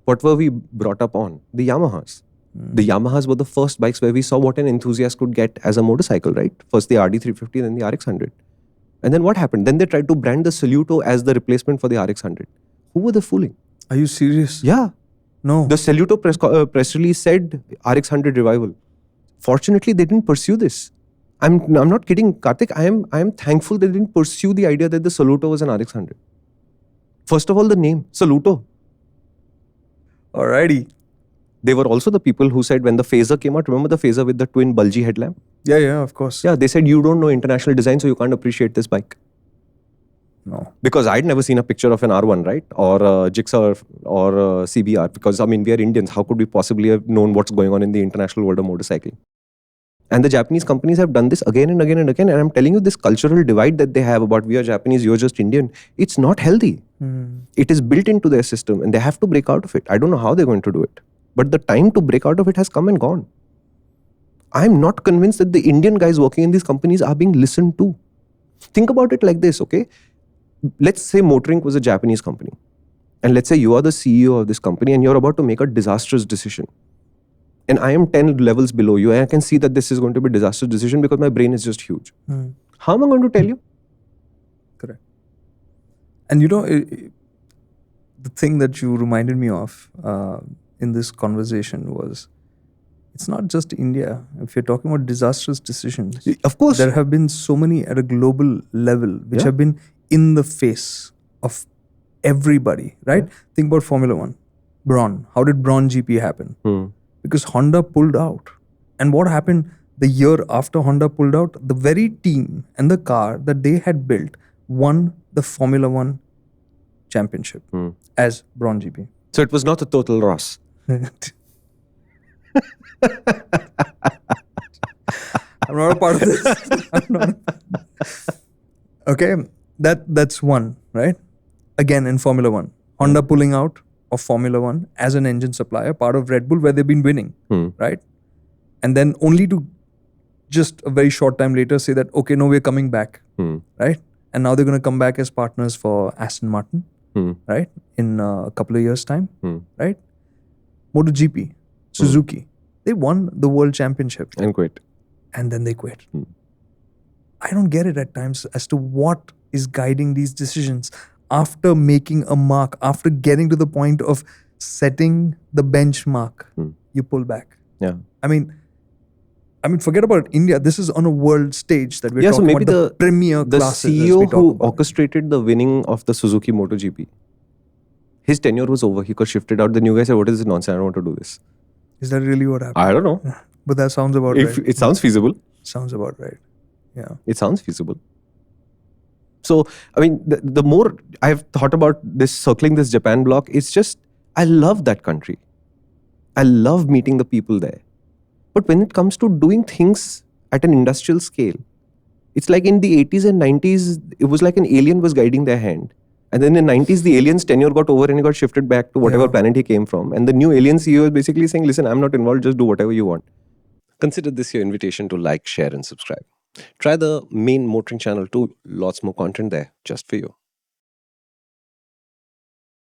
what were we brought up on? The Yamahas. The Yamahas were the first bikes where we saw what an enthusiast could get as a motorcycle, right? First the RD350, then the RX100. And then what happened? Then they tried to brand the Saluto as the replacement for the RX100. Who were they fooling? Are you serious? Yeah. No. The Saluto press release said RX100 revival. Fortunately, they didn't pursue this. I'm not kidding, Kartik. I am thankful they didn't pursue the idea that the Saluto was an RX100. First of all, the name, Saluto. Alrighty. They were also the people who said when the Phaser came out, remember the Phaser with the twin bulgy headlamp? Yeah, of course. Yeah, they said you don't know international design, so you can't appreciate this bike. No. Because I'd never seen a picture of an R1, right? Or a Gixxer or a CBR. Because, I mean, we are Indians. How could we possibly have known what's going on in the international world of motorcycling? And the Japanese companies have done this again and again and again. And I'm telling you, this cultural divide that they have about we are Japanese, you're just Indian, it's not healthy. It is built into their system and they have to break out of it. I don't know how they're going to do it. But the time to break out of it has come and gone. I'm not convinced that the Indian guys working in these companies are being listened to. Think about it like this, okay? Let's say MotorInc was a Japanese company. And let's say you are the CEO of this company and you're about to make a disastrous decision. And I am 10 levels below you. And I can see that this is going to be a disastrous decision because my brain is just huge. How am I going to tell you? Correct. And you know, the thing that you reminded me of in this conversation was, it's not just India. If you're talking about disastrous decisions, of course, there have been so many at a global level which have been in the face of everybody, right? Think about Formula One. Braun. How did Braun GP happen? Because Honda pulled out. And what happened the year after Honda pulled out? The very team and the car that they had built won the Formula One championship as Braun GP. So it was not a total loss. I'm not a part of this. Okay, that's one, right? Again, in Formula One. Honda pulling out of Formula One as an engine supplier, part of Red Bull, where they've been winning, right? And then only to just a very short time later say that, okay, no, we're coming back, right? And now they're going to come back as partners for Aston Martin, right? In a couple of years' time, right? MotoGP, Suzuki, they won the world championship. And quit. And then they quit. I don't get it at times as to what is guiding these decisions. After making a mark, after getting to the point of setting the benchmark, you pull back. Yeah. I mean, forget about India. This is on a world stage that we're talking so maybe about the premier classes. The CEO who orchestrated the winning of the Suzuki MotoGP, his tenure was over. He got shifted out. The new guy said, what is this nonsense? I don't want to do this. Is that really what happened? I don't know. But that sounds about right. It sounds feasible. Sounds about right. Yeah. It sounds feasible. So, I mean, the more I've thought about this, circling this Japan block, it's just, I love that country. I love meeting the people there. But when it comes to doing things at an industrial scale, it's like in the 80s and 90s, it was like an alien was guiding their hand. And then in the 90s, the alien's tenure got over and he got shifted back to whatever planet he came from. And the new alien CEO is basically saying, listen, I'm not involved, just do whatever you want. Consider this your invitation to like, share and subscribe. Try the main MotorInc channel too. Lots more content there just for you.